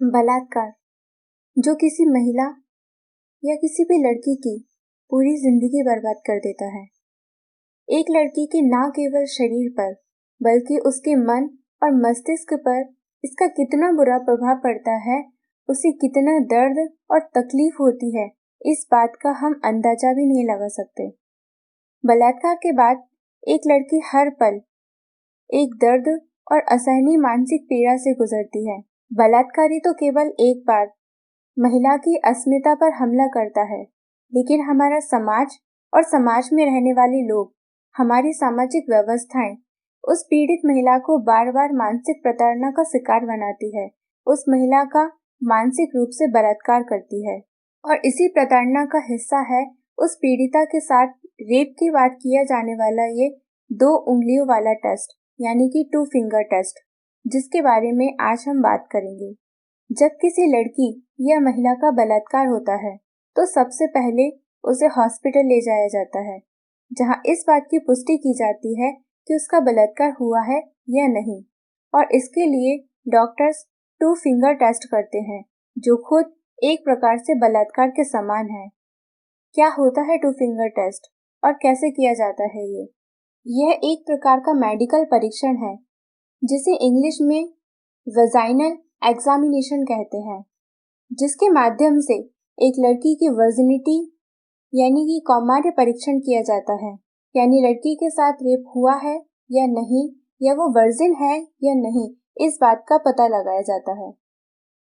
बलात्कार जो किसी महिला या किसी भी लड़की की पूरी जिंदगी बर्बाद कर देता है। एक लड़की के न केवल शरीर पर बल्कि उसके मन और मस्तिष्क पर इसका कितना बुरा प्रभाव पड़ता है, उसे कितना दर्द और तकलीफ होती है, इस बात का हम अंदाजा भी नहीं लगा सकते। बलात्कार के बाद एक लड़की हर पल एक दर्द और असहनीय मानसिक पीड़ा से गुजरती है। बलात्कारी तो केवल एक बार महिला की अस्मिता पर हमला करता है, लेकिन हमारा समाज और समाज में रहने वाले लोग, हमारी सामाजिक व्यवस्थाएं उस पीड़ित महिला को बार बार मानसिक प्रताड़ना का शिकार बनाती है, उस महिला का मानसिक रूप से बलात्कार करती है। और इसी प्रताड़ना का हिस्सा है उस पीड़िता के साथ रेप की बात किया जाने वाला ये 2 उंगलियों वाला टेस्ट यानी कि 2 फिंगर टेस्ट, जिसके बारे में आज हम बात करेंगे। जब किसी लड़की या महिला का बलात्कार होता है तो सबसे पहले उसे हॉस्पिटल ले जाया जाता है, जहां इस बात की पुष्टि की जाती है कि उसका बलात्कार हुआ है या नहीं। और इसके लिए डॉक्टर्स 2 फिंगर टेस्ट करते हैं, जो खुद एक प्रकार से बलात्कार के समान है। क्या होता है 2 फिंगर टेस्ट और कैसे किया जाता है यह एक प्रकार का मेडिकल परीक्षण है, जिसे इंग्लिश में वेजाइनल एग्जामिनेशन कहते हैं, जिसके माध्यम से एक लड़की की वर्जिनिटी यानी कि कौमार्य परीक्षण किया जाता है, यानी लड़की के साथ रेप हुआ है या नहीं, या वो वर्जिन है या नहीं, इस बात का पता लगाया जाता है।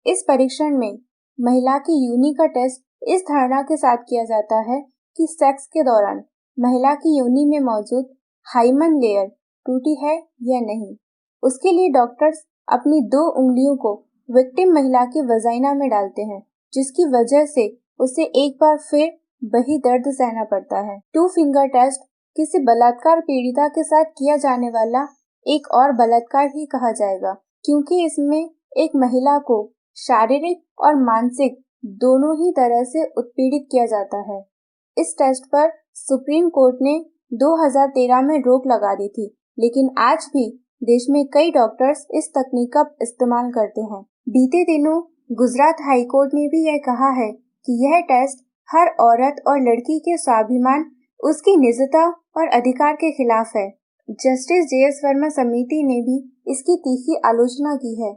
इस परीक्षण में महिला की योनि का टेस्ट इस धारणा के साथ किया जाता है कि सेक्स के दौरान महिला की योनि में मौजूद हाइमन लेयर टूटी है या नहीं। उसके लिए डॉक्टर्स अपनी 2 उंगलियों को विक्टिम महिला की वजाइना में डालते हैं, जिसकी वजह से उसे एक बार फिर वही दर्द सहना पड़ता है। 2 फिंगर टेस्ट किसी बलात्कार पीड़िता के साथ किया जाने वाला एक और बलात्कार ही कहा जाएगा, क्योंकि इसमें एक महिला को शारीरिक और मानसिक दोनों ही तरह से उत्पीड़ित किया जाता है। इस टेस्ट पर सुप्रीम कोर्ट ने 2013 में रोक लगा दी थी, लेकिन आज भी देश में कई डॉक्टर्स इस तकनीक का इस्तेमाल करते हैं। बीते दिनों गुजरात हाई कोर्ट ने भी यह कहा है कि यह टेस्ट हर औरत और लड़की के स्वाभिमान, उसकी निजता और अधिकार के खिलाफ है। जस्टिस JS वर्मा समिति ने भी इसकी तीखी आलोचना की है।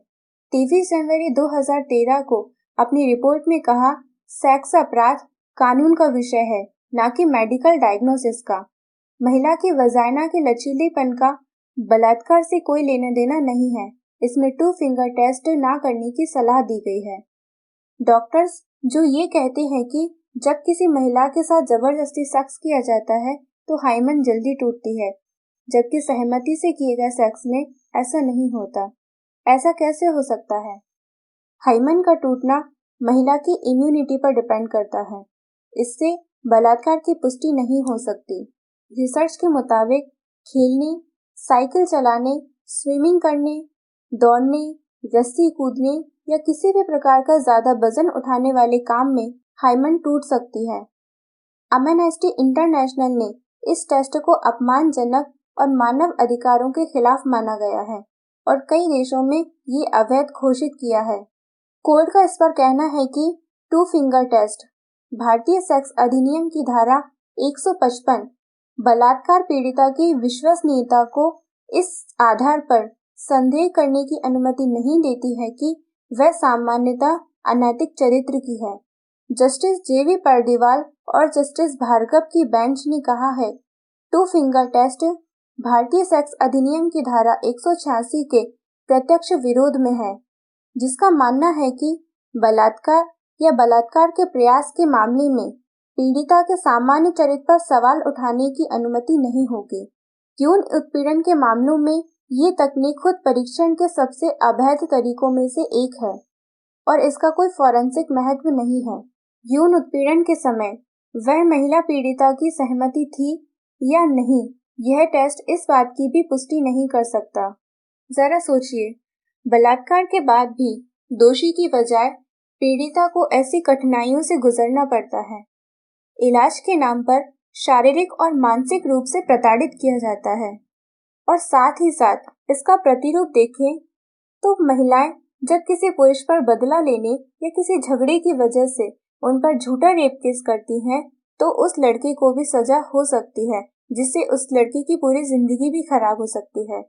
23 जनवरी 2013 को अपनी रिपोर्ट में कहा, सेक्स अपराध कानून का विषय है, न कि मेडिकल डायग्नोसिस का। महिला की वजाइना के लचीलेपन का बलात्कार से कोई लेना देना नहीं है। इसमें 2 फिंगर टेस्ट ना करने की सलाह दी गई है। डॉक्टर्स जो ये कहते हैं कि जब किसी महिला के साथ जबरदस्ती सेक्स किया जाता है तो हाइमन जल्दी टूटती है, जबकि सहमति से किए गए सेक्स में ऐसा नहीं होता। ऐसा कैसे हो सकता है? हाइमन का टूटना महिला की इम्यूनिटी पर डिपेंड करता है। इससे बलात्कार की पुष्टि नहीं हो सकती। रिसर्च के मुताबिक खेलने, साइकिल चलाने, स्विमिंग करने, दौड़ने, रस्सी कूदने या किसी भी प्रकार का ज्यादा वजन उठाने वाले काम में हाइमन टूट सकती है। एमनेस्टी इंटरनेशनल ने इस टेस्ट को अपमानजनक और मानव अधिकारों के खिलाफ माना गया है और कई देशों में ये अवैध घोषित किया है। कोर्ट का इस पर कहना है कि 2 फिंगर टेस्ट भारतीय सेक्स अधिनियम की धारा 155 बलात्कार पीड़िता की विश्वसनीयता को इस आधार पर संदेह करने की अनुमति नहीं देती है कि वह सामान्यतः अनैतिक चरित्र की है। जस्टिस JV पर्दिवाल और जस्टिस भार्गव की बेंच ने कहा है, 2 फिंगर टेस्ट भारतीय सेक्स अधिनियम की धारा 186 के प्रत्यक्ष विरोध में है, जिसका मानना है कि बलात्कार या बलात्कार के प्रयास के मामले में पीड़िता के सामान्य चरित्र पर सवाल उठाने की अनुमति नहीं होगी। यौन उत्पीड़न के मामलों में ये तकनीक खुद परीक्षण के सबसे अवैध तरीकों में से एक है और इसका कोई फॉरेंसिक महत्व नहीं है। यौन उत्पीड़न के समय वह महिला पीड़िता की सहमति थी या नहीं, यह टेस्ट इस बात की भी पुष्टि नहीं कर सकता। जरा सोचिए, बलात्कार के बाद भी दोषी की बजाय पीड़िता को ऐसी कठिनाइयों से गुजरना पड़ता है। इलाज के नाम पर शारीरिक और मानसिक रूप से प्रताड़ित किया जाता है और साथ ही साथ इसका प्रतिरूप देखें तो महिलाएं जब किसी पुरुष पर बदला लेने या किसी झगड़े की वजह से उन पर झूठा रेप केस करती हैं, तो उस लड़के को भी सजा हो सकती है, जिससे उस लड़की की पूरी जिंदगी भी खराब हो सकती है।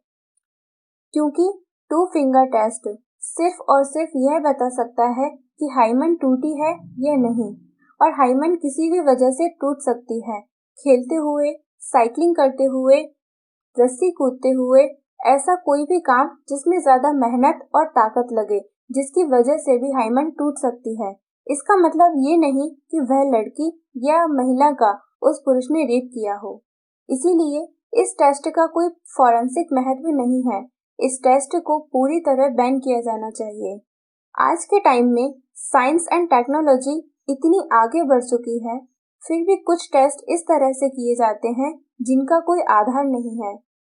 क्योंकि टू फिंगर टेस्ट सिर्फ और सिर्फ यह बता सकता है कि हाइमन टूटी है या नहीं, और हाइमन किसी भी वजह से टूट सकती है, खेलते हुए, साइकिलिंग करते हुए, रस्सी कूदते हुए, ऐसा कोई भी काम जिसमें ज्यादा मेहनत और ताकत लगे, जिसकी वजह से भी हाइमन टूट सकती है। इसका मतलब ये नहीं कि वह लड़की या महिला का उस पुरुष ने रेप किया हो। इसीलिए इस टेस्ट का कोई फॉरेंसिक महत्व नहीं है। इस टेस्ट को पूरी तरह बैन किया जाना चाहिए। आज के टाइम में साइंस एंड टेक्नोलॉजी इतनी आगे बढ़ चुकी है, फिर भी कुछ टेस्ट इस तरह से किए जाते हैं जिनका कोई आधार नहीं है।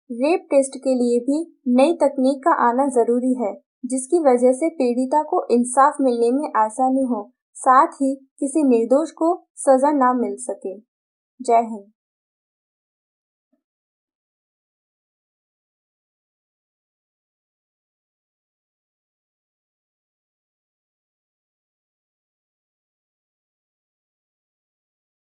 रेप टेस्ट के लिए भी नई तकनीक का आना जरूरी है, जिसकी वजह से पीड़िता को इंसाफ मिलने में आसानी हो, साथ ही किसी निर्दोष को सजा ना मिल सके। जय हिंद।